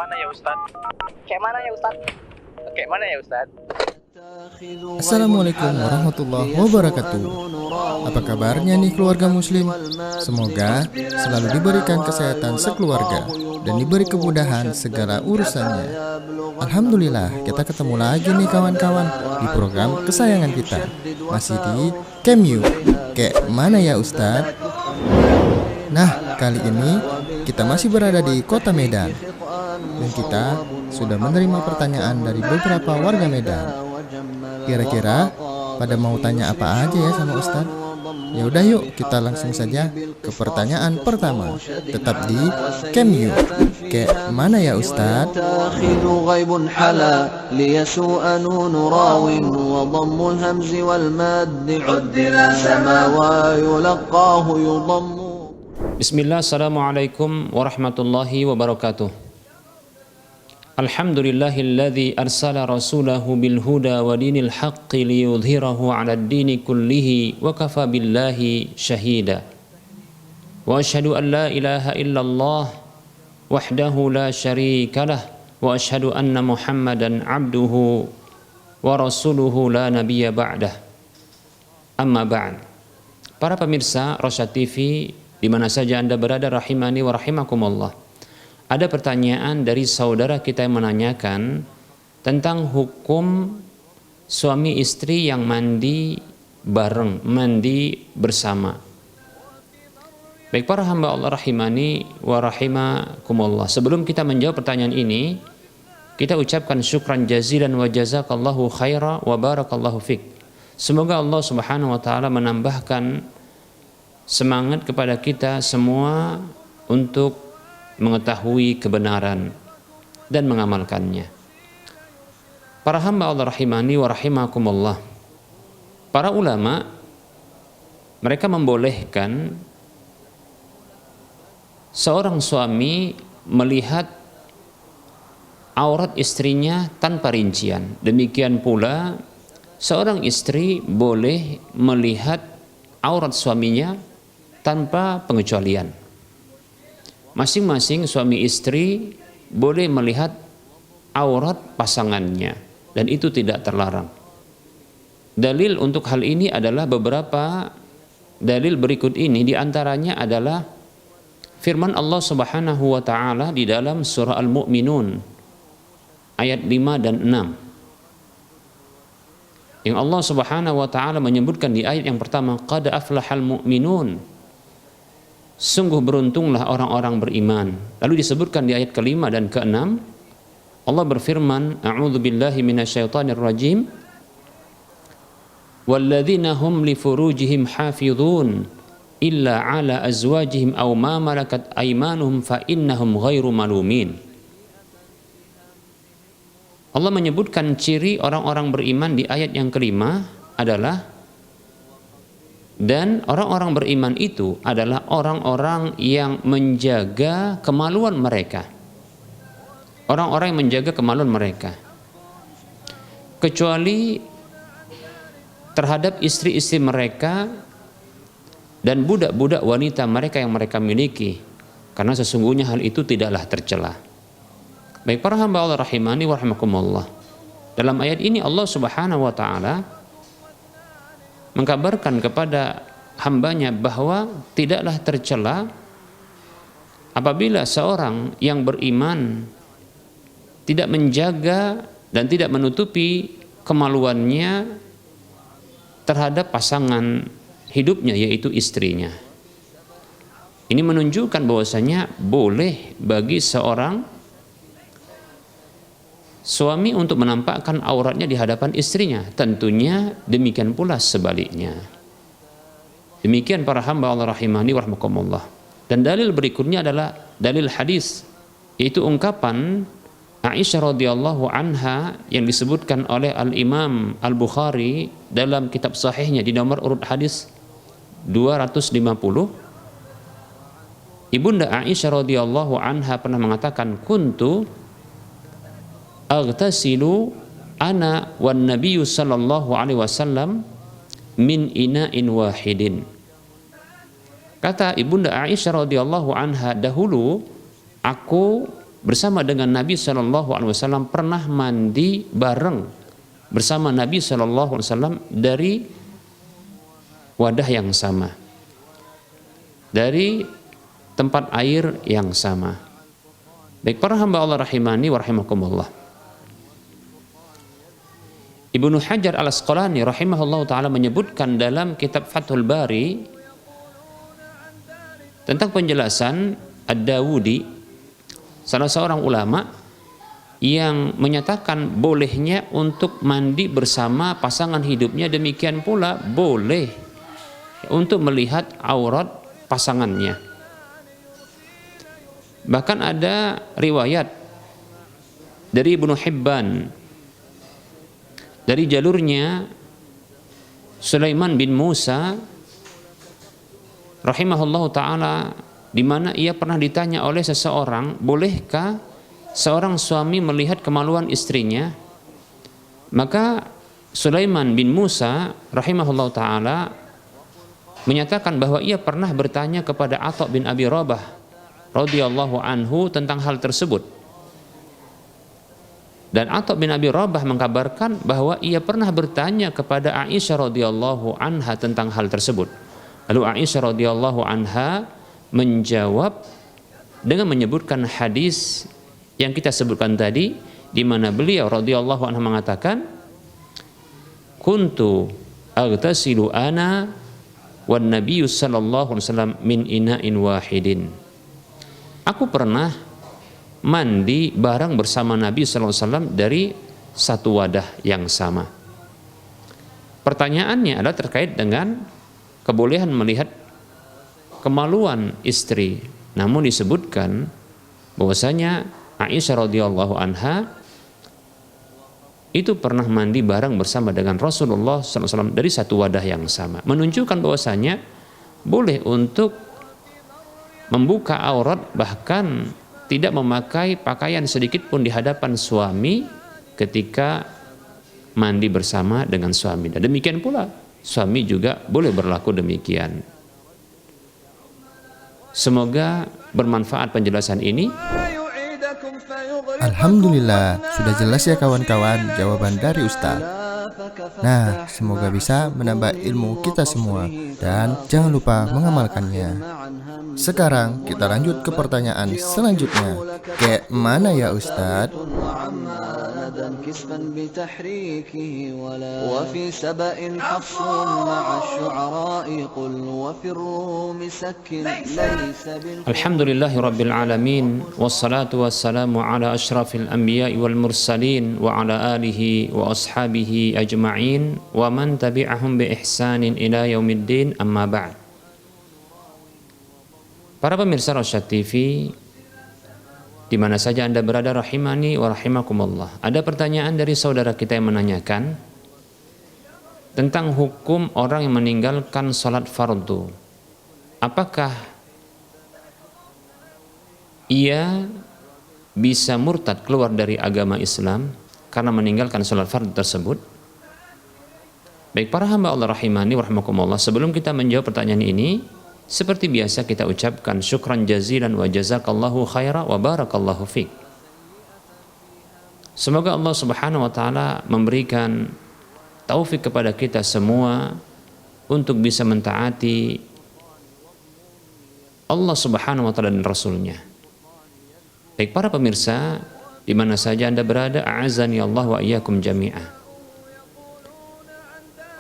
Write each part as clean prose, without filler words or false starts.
mana ya Ustaz? Kayak mana ya Ustaz? Kayak mana ya Ustaz? Assalamualaikum warahmatullahi wabarakatuh. Apa kabarnya nih keluarga muslim? Semoga selalu diberikan kesehatan sekeluarga dan diberi kemudahan segala urusannya. Alhamdulillah, kita ketemu lagi nih kawan-kawan di program kesayangan kita. Masih di Kemyu. Kayak mana ya Ustadz? Nah, kali ini kita masih berada di kota Medan. Dan kita sudah menerima pertanyaan dari beberapa warga Medan. Kira-kira pada mau tanya apa aja ya sama Ustadz? Ya udah yuk kita langsung saja ke pertanyaan pertama. Tetap di Kemyu. Kayak mana ya Ustadz? Bismillah, assalamualaikum warahmatullahi wabarakatuh. Alhamdulillahilladzi arsala rasulahu bil huda wa dinil haqqi liyudhhirahu 'alad dini kullihi wa kafa billahi syahida. Wa asyhadu an la ilaha illallah wahdahu la syarikalah wa asyhadu anna Muhammadan 'abduhu wa rasuluhu la nabiyya ba'dah. Amma ba'd. Para pemirsa Rosyad TV di mana saja Anda berada, rahimani wa rahimakumullah. Ada pertanyaan dari saudara kita yang menanyakan tentang hukum suami istri yang mandi bareng, mandi bersama. Baik para hamba Allah rahimani wa rahimakumullah. Sebelum kita menjawab pertanyaan ini, kita ucapkan syukran jazilan wa jazakallahu khaira wa barakallahu fik. Semoga Allah Subhanahu wa taala menambahkan semangat kepada kita semua untuk mengetahui kebenaran dan mengamalkannya. Para hamba Allah rahimani wa rahimakumullah. Para ulama mereka membolehkan seorang suami melihat aurat istrinya tanpa rincian. Demikian pula seorang istri boleh melihat aurat suaminya tanpa pengecualian. Masing-masing suami istri boleh melihat aurat pasangannya dan itu tidak terlarang. Dalil untuk hal ini adalah beberapa dalil berikut ini, diantaranya adalah firman Allah Subhanahu wa taala di dalam surah Al-Mu'minun ayat 5 dan 6. Yang Allah Subhanahu wa taala menyebutkan di ayat yang pertama, qad aflahal mu'minun, sungguh beruntunglah orang-orang beriman. Lalu disebutkan di ayat kelima dan keenam, Allah berfirman, a'udzu billahi minasyaitonir rajim, walladzina hum li furujihim hafizun illa ala azwajihim aw ma malakat aymanuhum fa innahum ghairu malumin. Allah menyebutkan ciri orang-orang beriman di ayat yang kelima adalah, dan orang-orang beriman itu adalah orang-orang yang menjaga kemaluan mereka. Orang-orang yang menjaga kemaluan mereka. Kecuali terhadap istri-istri mereka dan budak-budak wanita mereka yang mereka miliki. Karena sesungguhnya hal itu tidaklah tercela. Baik para hamba Allah rahimani wa rahimakumullah. Dalam ayat ini Allah Subhanahu wa taala mengkabarkan kepada hambanya bahwa tidaklah tercela apabila seorang yang beriman tidak menjaga dan tidak menutupi kemaluannya terhadap pasangan hidupnya, yaitu istrinya. Ini menunjukkan bahwasanya boleh bagi seorang suami untuk menampakkan auratnya di hadapan istrinya. Tentunya demikian pula sebaliknya. Demikian para hamba Allah rahimani wa rahmakumullah. Dan dalil berikutnya adalah dalil hadis, yaitu ungkapan Aisyah radhiyallahu anha yang disebutkan oleh Al-Imam Al-Bukhari dalam kitab sahihnya di nomor urut hadis 250. Ibunda Aisyah radhiyallahu anha pernah mengatakan, kuntu aghtasilu ana wan nabiyyu sallallahu alaihi wasallam min ina'in wahidin. Kata ibunda Aisyah radhiyallahu anha, dahulu aku bersama dengan Nabi SAW, pernah mandi bareng bersama Nabi SAW dari wadah yang sama, dari tempat air yang sama. Baik para hamba Allah rahimani wa rahimakumullah. Ibnu Hajar al-Asqalani rahimahullah ta'ala menyebutkan dalam kitab Fathul Bari tentang penjelasan Ad-Dawudi, salah seorang ulama yang menyatakan bolehnya untuk mandi bersama pasangan hidupnya, demikian pula boleh untuk melihat aurat pasangannya. Bahkan ada riwayat dari Ibnu Hibban dari jalurnya Sulaiman bin Musa rahimahullahu ta'ala, di mana ia pernah ditanya oleh seseorang, bolehkah seorang suami melihat kemaluan istrinya? Maka Sulaiman bin Musa rahimahullahu ta'ala menyatakan bahwa ia pernah bertanya kepada Atha bin Abi Rabah radhiyallahu anhu tentang hal tersebut. Dan Atha bin Abi Rabah mengkabarkan bahwa ia pernah bertanya kepada Aisyah radhiyallahu anha tentang hal tersebut. Lalu Aisyah radhiyallahu anha menjawab dengan menyebutkan hadis yang kita sebutkan tadi, di mana beliau radhiyallahu anha mengatakan, "Kuntu aghtasilu ana wan nabiyyu sallallahu alaihi wasallam min ina'in wahidin." Aku pernah mandi bareng bersama Nabi sallallahu alaihi wasallam dari satu wadah yang sama. Pertanyaannya adalah terkait dengan kebolehan melihat kemaluan istri. Namun disebutkan bahwasanya Aisyah radhiyallahu anha itu pernah mandi bareng bersama dengan Rasulullah SAW dari satu wadah yang sama, menunjukkan bahwasanya boleh untuk membuka aurat, bahkan tidak memakai pakaian sedikit pun di hadapan suami ketika mandi bersama dengan suami. Dan demikian pula suami juga boleh berlaku demikian. Semoga bermanfaat penjelasan ini. Alhamdulillah, sudah jelas ya kawan-kawan jawaban dari Ustaz. Nah, semoga bisa menambah ilmu kita semua dan jangan lupa mengamalkannya. Sekarang kita lanjut ke pertanyaan selanjutnya. Kayak mana ya Ustaz? Alhamdulillahirabbil alamin, wassalatu wassalamu ala asyrafil anbiya'i wal mursalin wa ala alihi wa ashabihi ajma'in wa man tabi'ahum bi ihsanin ila yaumiddin, amma ba'd. Para pemirsa Rosyad TV, di mana saja Anda berada rahimani wa rahimakumullah. Ada pertanyaan dari saudara kita yang menanyakan tentang hukum orang yang meninggalkan salat fardu. Apakah ia bisa murtad, keluar dari agama Islam karena meninggalkan salat fardu tersebut? Baik para hamba Allah rahimani wa rahimakumullah, sebelum kita menjawab pertanyaan ini, seperti biasa kita ucapkan syukran jazilan wa jazakallahu khaira wa barakallahu fiq. Semoga Allah Subhanahu wa taala memberikan taufik kepada kita semua untuk bisa mentaati Allah Subhanahu wa taala dan Rasulnya. Baik para pemirsa, di mana saja Anda berada, a'azani Allah wa iyyakum jami'ah.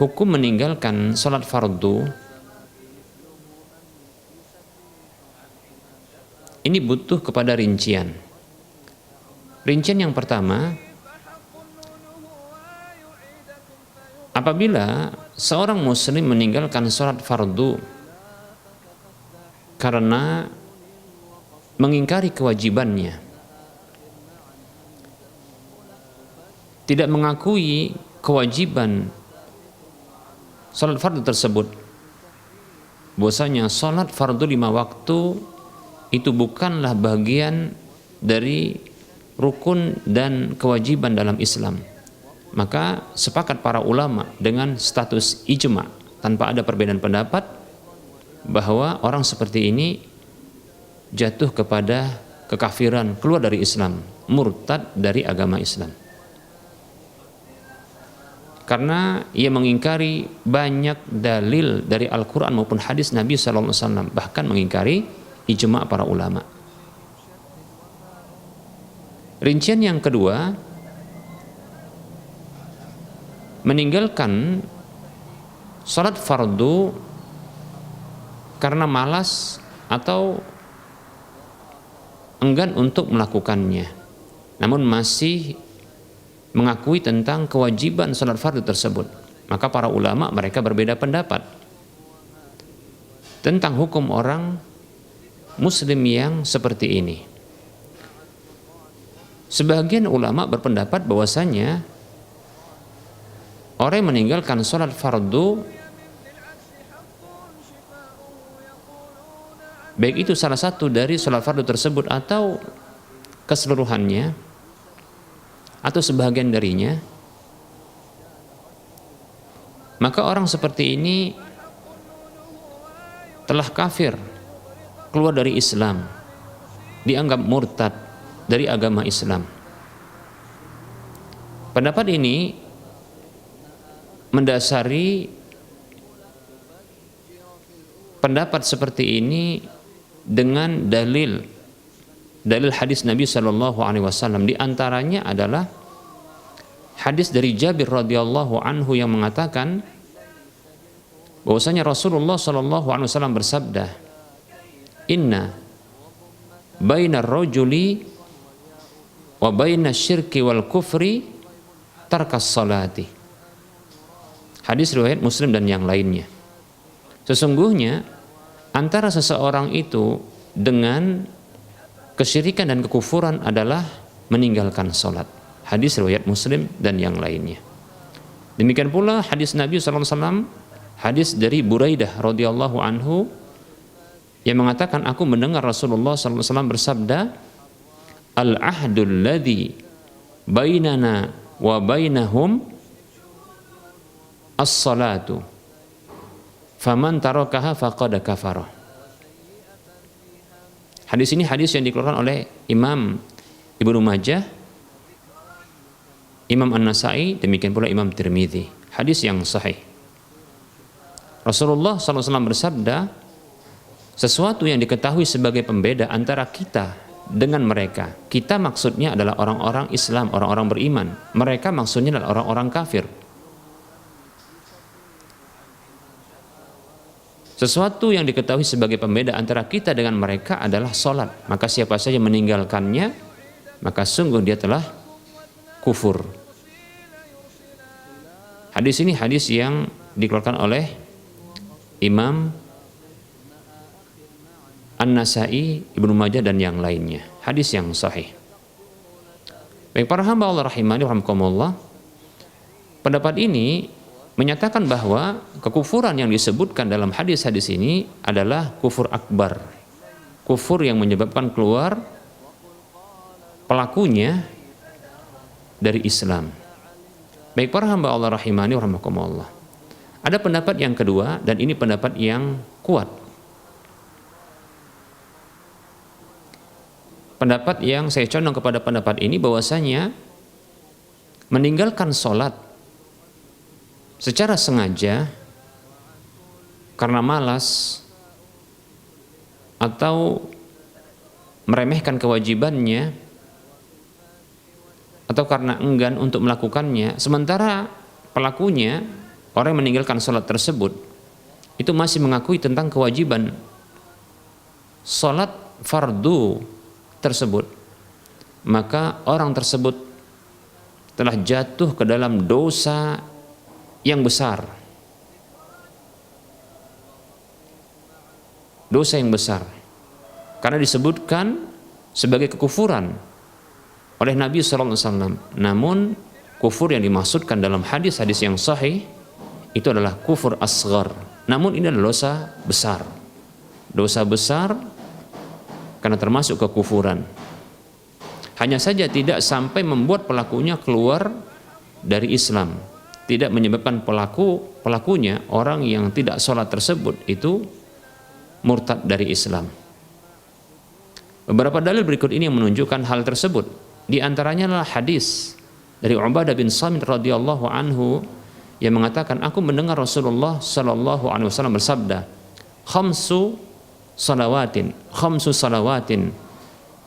Hukum meninggalkan salat fardu ini butuh kepada rincian. Rincian yang pertama, apabila seorang muslim meninggalkan sholat fardu karena mengingkari kewajibannya, tidak mengakui kewajiban sholat fardu tersebut, bahwasanya sholat fardu 5 waktu itu bukanlah bagian dari rukun dan kewajiban dalam Islam, maka sepakat para ulama dengan status ijma tanpa ada perbedaan pendapat bahwa orang seperti ini jatuh kepada kekafiran, keluar dari Islam, murtad dari agama Islam. Karena ia mengingkari banyak dalil dari Al-Quran maupun hadis Nabi SAW, bahkan mengingkari ijma' para ulama. Rincian yang kedua, meninggalkan salat fardu karena malas atau enggan untuk melakukannya, namun masih mengakui tentang kewajiban salat fardu tersebut. Maka para ulama mereka berbeda pendapat tentang hukum orang muslim yang seperti ini. Sebagian ulama berpendapat bahwasanya orang yang meninggalkan salat fardu, baik itu salah satu dari salat fardu tersebut atau keseluruhannya atau sebahagian darinya, maka orang seperti ini telah kafir, keluar dari Islam, dianggap murtad dari agama Islam. Pendapat ini mendasari pendapat seperti ini dengan dalil hadis Nabi SAW. Di antaranya adalah hadis dari Jabir radhiyallahu anhu yang mengatakan bahwasanya Rasulullah SAW bersabda, "Inna bainar rajuli wa bainas syirki wal kufri tarkas salati." Hadis riwayat Muslim dan yang lainnya. Sesungguhnya antara seseorang itu dengan kesyirikan dan kekufuran adalah meninggalkan sholat. Hadis riwayat Muslim dan yang lainnya. Demikian pula hadis Nabi SAW, hadis dari Buraidah radhiyallahu anhu yang mengatakan, aku mendengar Rasulullah SAW bersabda, al-ahdul ladzi bainana wa bainahum as-salatu faman tarakaha faqad kafara. Hadis ini hadis yang dikeluarkan oleh Imam Ibnu Majah, Imam An-Nasai, demikian pula Imam Tirmidzi. Hadis yang sahih. Rasulullah SAW bersabda, sesuatu yang diketahui sebagai pembeda antara kita dengan mereka. Kita maksudnya adalah orang-orang Islam, orang-orang beriman. Mereka maksudnya adalah orang-orang kafir. Sesuatu yang diketahui sebagai pembeda antara kita dengan mereka adalah sholat. Maka siapa saja meninggalkannya, maka sungguh dia telah kufur. Hadis ini hadis yang dikeluarkan oleh Imam An-Nasai, Ibnu Majah dan yang lainnya. Hadis yang sahih. Baik para hamba Allah rahimani rahimakumullah, pendapat ini menyatakan bahwa kekufuran yang disebutkan dalam hadis-hadis ini adalah kufur akbar, kufur yang menyebabkan keluar pelakunya dari Islam. Baik para hamba Allah rahimani rahimakumullah, ada pendapat yang kedua dan ini pendapat yang kuat. Pendapat yang saya condong kepada pendapat ini bahwasanya meninggalkan sholat secara sengaja karena malas atau meremehkan kewajibannya atau karena enggan untuk melakukannya, sementara pelakunya, orang yang meninggalkan sholat tersebut, itu masih mengakui tentang kewajiban sholat fardu tersebut, maka orang tersebut telah jatuh ke dalam dosa yang besar. Dosa yang besar. Karena disebutkan sebagai kekufuran oleh Nabi SAW. Namun kufur yang dimaksudkan dalam hadis-hadis yang sahih itu adalah kufur asghar. Namun ini adalah dosa besar. Dosa besar karena termasuk kekufuran. Hanya saja tidak sampai membuat pelakunya keluar dari Islam. Tidak menyebabkan pelakunya, orang yang tidak sholat tersebut itu murtad dari Islam. Beberapa dalil berikut ini yang menunjukkan hal tersebut. Di antaranya adalah hadis dari Ubadah bin Samit radhiyallahu anhu yang mengatakan, aku mendengar Rasulullah sallallahu alaihi wasallam bersabda, khamsu salawatin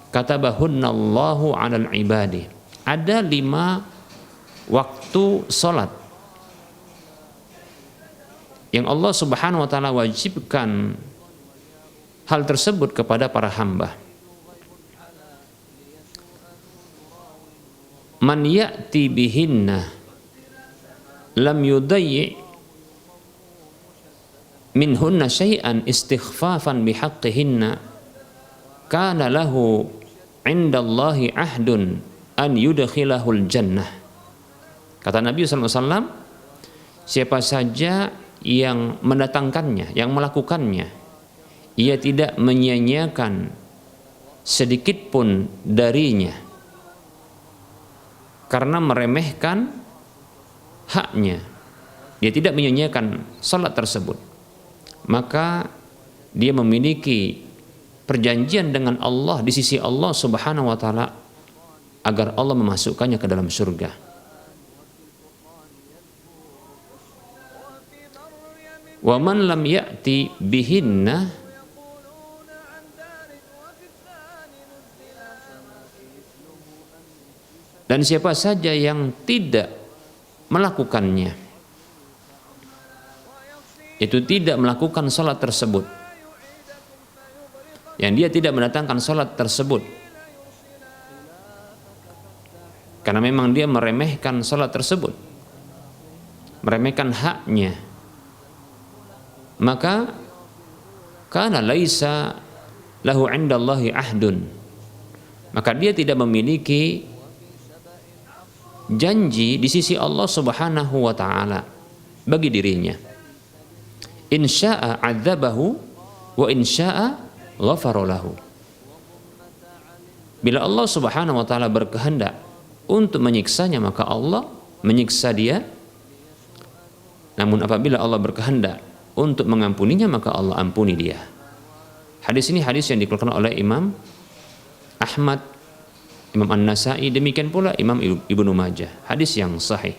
katabahunallahu 'alal ibadi. Ada 5 waktu salat yang Allah Subhanahu wa taala wajibkan hal tersebut kepada para hamba. Man ya'ti bihinna lam yudayyi minhunna syai'an istighfafan bihaqqihinna kana lahu 'indallahi ahdun an yudkhilahul jannah. Kata Nabi SAW, siapa saja yang mendatangkannya, yang melakukannya, ia tidak menyia-nyiakan sedikit pun darinya karena meremehkan haknya. Dia tidak menyia-nyiakan salat tersebut, maka dia memiliki perjanjian dengan Allah di sisi Allah Subhanahu wa taala agar Allah memasukkannya ke dalam surga. Wa man lam ya'ti bihinna, dan siapa saja yang tidak melakukannya, itu tidak melakukan salat tersebut, yang dia tidak mendatangkan salat tersebut karena memang dia meremehkan salat tersebut, meremehkan haknya, maka kana laisa lahu 'indallahi ahdun, maka dia tidak memiliki janji di sisi Allah Subhanahu wa taala bagi dirinya. In syaa'a 'adzabahu wa in syaa'a ghafara lahu. Bila Allah Subhanahu wa taala berkehendak untuk menyiksanya, maka Allah menyiksa dia. Namun apabila Allah berkehendak untuk mengampuninya, maka Allah ampuni dia. Hadis ini hadis yang dikeluarkan oleh Imam Ahmad, Imam An-Nasai, demikian pula Imam Ibnu Majah. Hadis yang sahih.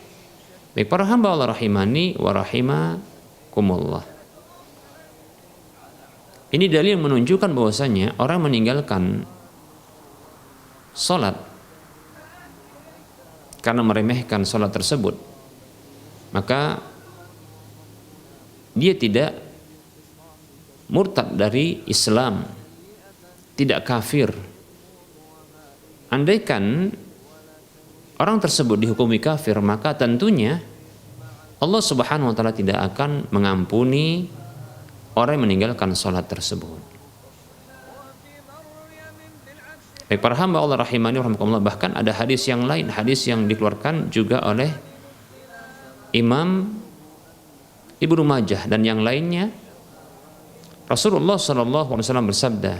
Baik para hamba Allah rahimani wa rahimakumullah. Ini dalil yang menunjukkan bahwasanya orang meninggalkan salat karena meremehkan salat tersebut, maka dia tidak murtad dari Islam, tidak kafir. Andaikan orang tersebut dihukumi kafir, maka tentunya Allah Subhanahu wa taala tidak akan mengampuni orang yang meninggalkan salat tersebut. Baik para hamba Allah rahimani rahimakumullah, bahkan ada hadis yang lain, hadis yang dikeluarkan juga oleh Imam Ibnu Majah dan yang lainnya. Rasulullah sallallahu alaihi wasallam bersabda,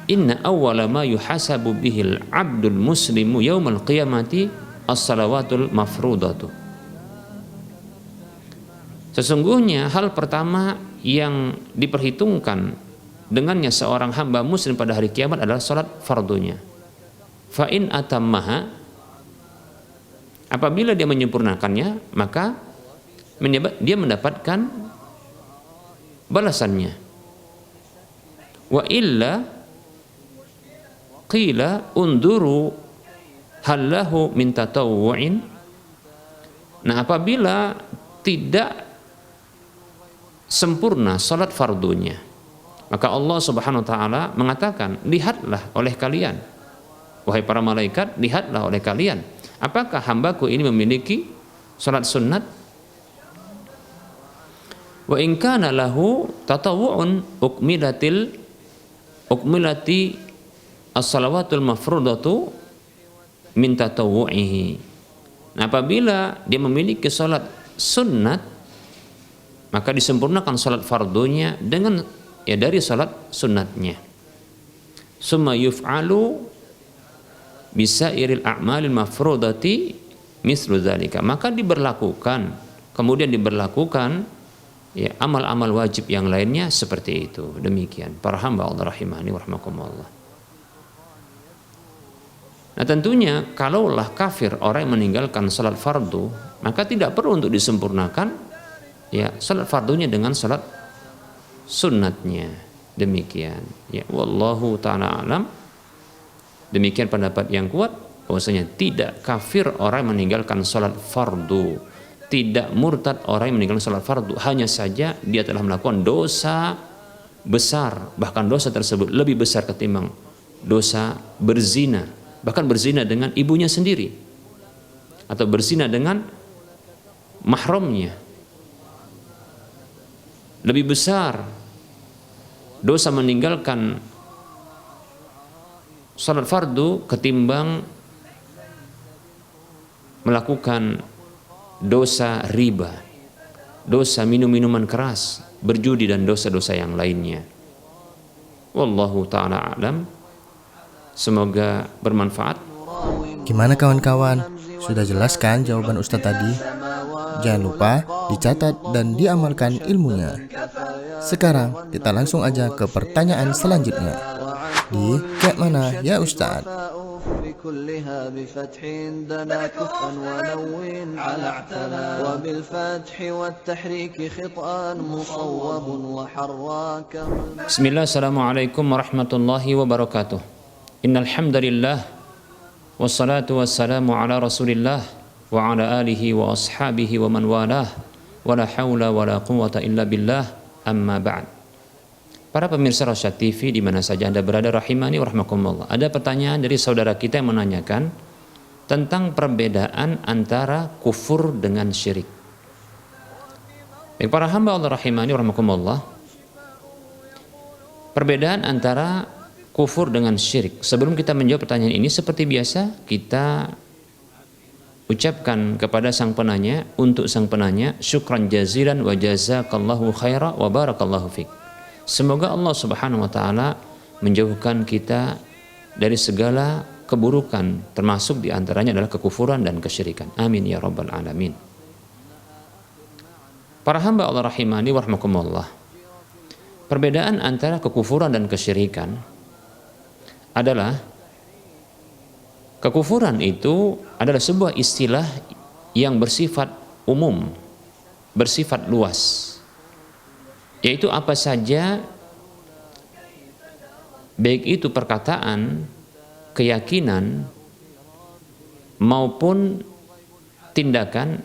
inna awwala ma yuhasabu bihil abdul muslimu yaumal qiyamati as-salawatul mafrudatu. Sesungguhnya hal pertama yang diperhitungkan dengannya seorang hamba muslim pada hari kiamat adalah salat fardunya. Fa in atammaha, apabila dia menyempurnakannya, maka dia mendapatkan balasannya. Wa illa qila unduru hallahu min tatawwu'in. Nah, apabila tidak sempurna salat fardunya, maka Allah Subhanahu wa taala mengatakan, lihatlah oleh kalian, wahai para malaikat, lihatlah oleh kalian, apakah hambaku ini memiliki salat sunnat? Wa in kana lahu tatawwu'un ukmilati as-salawatul mafrudatu min tatawwu'ihi. Nah, apabila dia memiliki salat sunnat, maka disempurnakan salat fardunya dengan dari salat sunnatnya. Summa yuf'alu bisairil a'malil mafrudati mislu dzalika. Maka kemudian diberlakukan ya amal-amal wajib yang lainnya seperti itu. Demikian para hamba Allah rahimani wa rahmakumullah. Nah tentunya kalaulah kafir orang yang meninggalkan salat fardu, maka tidak perlu untuk disempurnakan ya salat fardunya dengan salat sunnatnya. Demikian ya, wallahu ta'ala alam. Demikian pendapat yang kuat bahwasanya tidak kafir orang yang meninggalkan salat fardu, tidak murtad orang yang meninggalkan salat fardu, hanya saja dia telah melakukan dosa besar, bahkan dosa tersebut lebih besar ketimbang dosa berzina, bahkan berzina dengan ibunya sendiri atau berzina dengan mahramnya. Lebih besar dosa meninggalkan salat fardu ketimbang melakukan dosa riba, dosa minum-minuman keras, berjudi dan dosa-dosa yang lainnya. Wallahu ta'ala alam. Semoga bermanfaat. Gimana kawan-kawan? Sudah jelas kan jawaban Ustadz tadi? Jangan lupa dicatat dan diamalkan ilmunya. Sekarang kita langsung aja ke pertanyaan selanjutnya. Di kayak mana ya Ustadz? كلها بفتح دنا كفا ونون على اعتلى وبالفتح والتحريك خطأ مصوب وحراك. بسم الله السلام عليكم ورحمة الله وبركاته. إن الحمد لله والصلاة والسلام على رسول الله وعلى آله وأصحابه ومن والاه ولا حول ولا قوة إلا بالله أما بعد. Para pemirsa Rosyad TV di mana saja Anda berada rahimani wa rahmakumullah. Ada pertanyaan dari saudara kita yang menanyakan tentang perbedaan antara kufur dengan syirik. Baik para hamba Allah rahimani wa rahmakumullah. Perbedaan antara kufur dengan syirik. Sebelum kita menjawab pertanyaan ini, seperti biasa kita ucapkan kepada sang penanya, untuk sang penanya, syukran jazilan wa jazakallahu khaira wa barakallahu fiqh. Semoga Allah Subhanahu wa taala menjauhkan kita dari segala keburukan, termasuk diantaranya adalah kekufuran dan kesyirikan. Amin ya rabbal alamin. Para hamba Allah rahimani wa rahmakumullah. Perbedaan antara kekufuran dan kesyirikan adalah kekufuran itu adalah sebuah istilah yang bersifat umum, bersifat luas. Yaitu apa saja, baik itu perkataan, keyakinan, maupun tindakan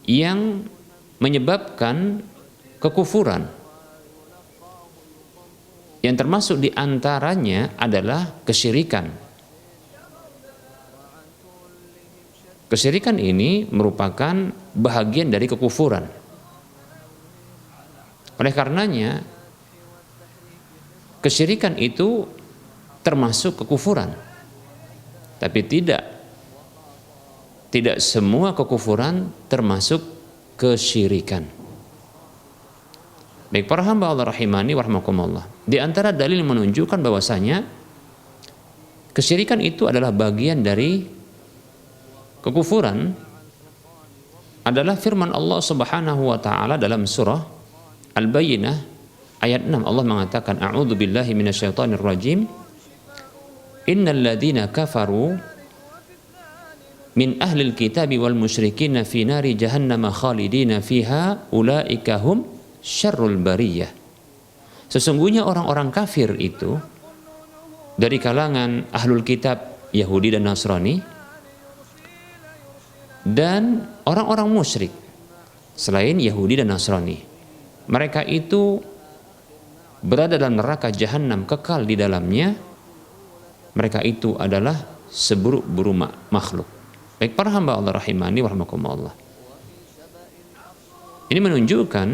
yang menyebabkan kekufuran. Yang termasuk diantaranya adalah kesyirikan. Kesyirikan ini merupakan bahagian dari kekufuran. Oleh karenanya, kesyirikan itu termasuk kekufuran. Tapi tidak semua kekufuran termasuk kesyirikan. Baik para hamba Allah rahimani wa rahmakumullah. Di antara dalil yang menunjukkan bahwasanya kesyirikan itu adalah bagian dari kekufuran adalah firman Allah Subhanahu wa taala dalam surah Al-Bayyinah ayat 6. Allah mengatakan, a'udzu billahi minasyaitonir rajim. Innal ladzina kafaru min ahlil kitabi wal musyrikin fi nari jahannam khalidina fiha ulaika hum syarrul bariyah. Sesungguhnya orang-orang kafir itu dari kalangan ahlul kitab Yahudi dan Nasrani dan orang-orang musyrik selain Yahudi dan Nasrani. Mereka itu berada dalam neraka jahanam, kekal di dalamnya. Mereka itu adalah seburuk-buruk makhluk. Baik para hamba Allah rahimani wa rahmakumullah. Ini menunjukkan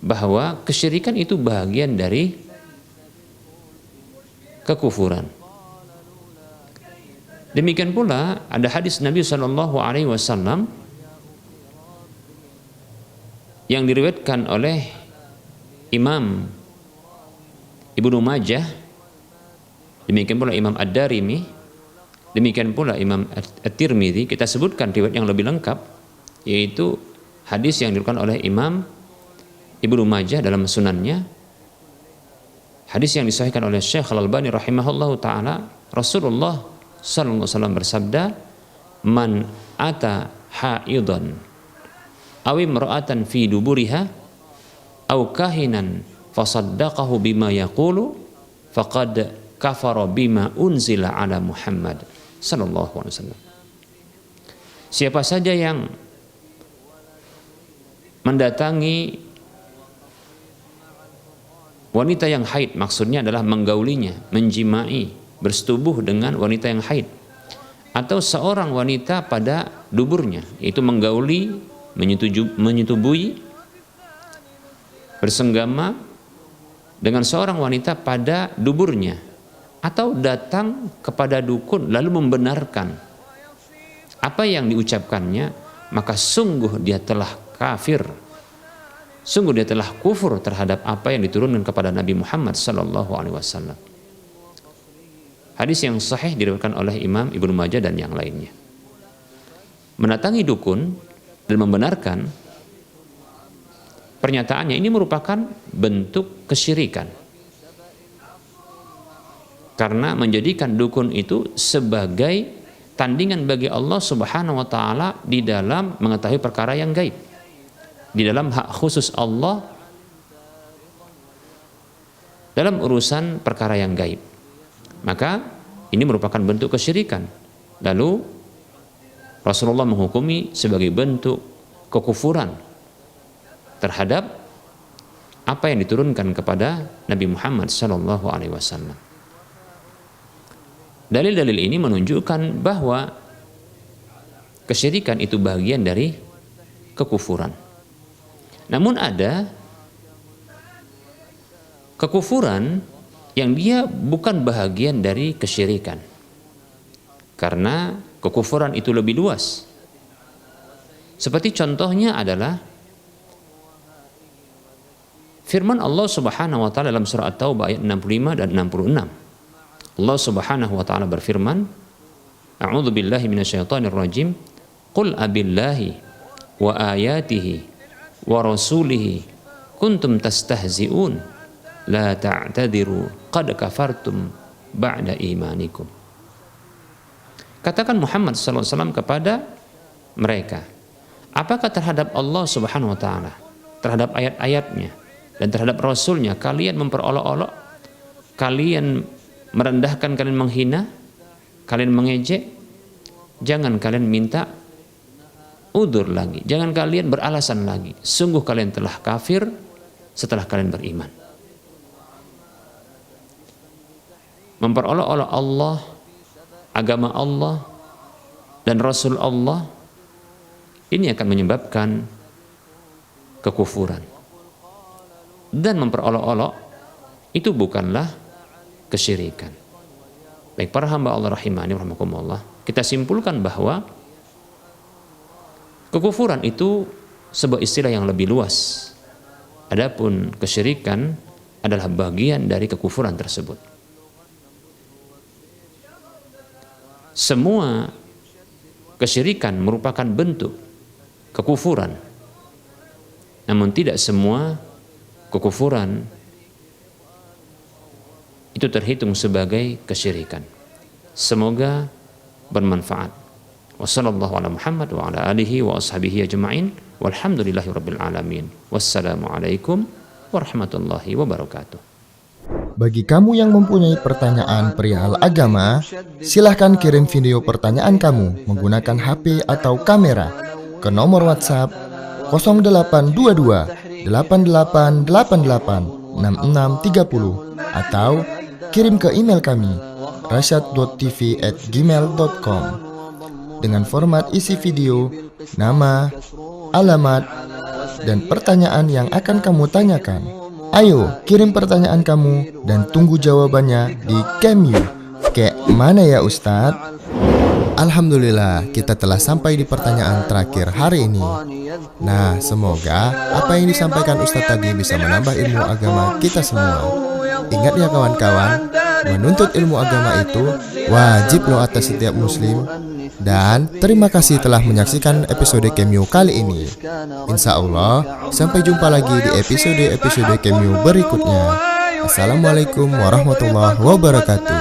bahwa kesyirikan itu bagian dari kekufuran. Demikian pula ada hadis Nabi SAW yang diriwayatkan oleh Imam Ibnu Majah, demikian pula Imam Ad-Darimi, demikian pula Imam At-Tirmidzi. Kita sebutkan riwayat yang lebih lengkap, yaitu hadis yang diriwayatkan oleh Imam Ibnu Majah dalam sunannya, hadis yang disahihkan oleh Syekh Al-Albani rahimahullahu taala, Rasulullah sallallahu alaihi wasallam bersabda, "Man ata haidan aw imra'atan fi duburiha aw kahinan fasaddaqahu bima yaqulu faqad kafara bima unzila ala Muhammad sallallahu alaihi wasallam." Siapa saja yang mendatangi wanita yang haid, maksudnya adalah menggaulinya, menjimai, bersetubuh dengan wanita yang haid, atau seorang wanita pada duburnya, yaitu menggauli, menyetubui, bersenggama dengan seorang wanita pada duburnya, atau datang kepada dukun lalu membenarkan apa yang diucapkannya, maka sungguh dia telah kafir, sungguh dia telah kufur terhadap apa yang diturunkan kepada Nabi Muhammad sallallahu alaihi wasallam. Hadis yang sahih diriwayatkan oleh Imam Ibnu Majah dan yang lainnya. Mendatangi dukun dan membenarkan pernyataannya ini merupakan bentuk kesyirikan, karena menjadikan dukun itu sebagai tandingan bagi Allah Subhanahu wa taala di dalam mengetahui perkara yang gaib, di dalam hak khusus Allah dalam urusan perkara yang gaib. Maka ini merupakan bentuk kesyirikan. Lalu Rasulullah menghukumi sebagai bentuk kekufuran terhadap apa yang diturunkan kepada Nabi Muhammad sallallahu alaihi wasallam. Dalil-dalil ini menunjukkan bahwa kesyirikan itu bagian dari kekufuran. Namun ada kekufuran yang dia bukan bahagian dari kesyirikan, karena kekufuran itu lebih luas. Seperti contohnya adalah firman Allah Subhanahu wa taala dalam surah At-Taubah ayat 65 dan 66. Allah Subhanahu wa taala berfirman, A'udzu billahi minasyaitonir rajim, qul abillahi wa ayatihi wa rasulihi kuntum tastahzi'un la ta'tadiru qad kafartum ba'da imanikum. Katakan Muhammad sallallahu alaihi wasallam kepada mereka, apakah terhadap Allah Subhanahu wa taala, terhadap ayat-ayatnya dan terhadap rasulnya kalian memperolok-olok, kalian merendahkan, kalian menghina, kalian mengejek? Jangan kalian minta udzur lagi, jangan kalian beralasan lagi, sungguh kalian telah kafir setelah kalian beriman. Memperolok-olok Allah, agama Allah dan Rasul Allah, ini akan menyebabkan kekufuran. Dan memperolok-olok itu bukanlah kesyirikan. Baik para hamba Allah rahimani rahimakumullah, kita simpulkan bahwa kekufuran itu sebuah istilah yang lebih luas. Adapun kesyirikan adalah bagian dari kekufuran tersebut. Semua kesyirikan merupakan bentuk kekufuran, namun tidak semua kekufuran itu terhitung sebagai kesyirikan. Semoga bermanfaat. Wassallallahu ala Muhammad wa ala alihi wa ashabihi ajma'in walhamdulillahi rabbil alamin. Wassalamualaikum warahmatullahi wabarakatuh. Bagi kamu yang mempunyai pertanyaan perihal agama, silahkan kirim video pertanyaan kamu menggunakan HP atau kamera ke nomor WhatsApp 0822 8888 6630 atau kirim ke email kami rasyad.tv@gmail.com dengan format isi video, nama, alamat, dan pertanyaan yang akan kamu tanyakan. Ayo kirim pertanyaan kamu dan tunggu jawabannya di Camyu. Kayak mana ya Ustadz? Alhamdulillah, kita telah sampai di pertanyaan terakhir hari ini. Nah, semoga apa yang disampaikan Ustadz tadi bisa menambah ilmu agama kita semua. Ingat ya kawan-kawan, menuntut ilmu agama itu wajib loh atas setiap muslim. Dan terima kasih telah menyaksikan episode Cameo kali ini. Insya Allah, sampai jumpa lagi di episode Cameo berikutnya. Assalamualaikum warahmatullahi wabarakatuh.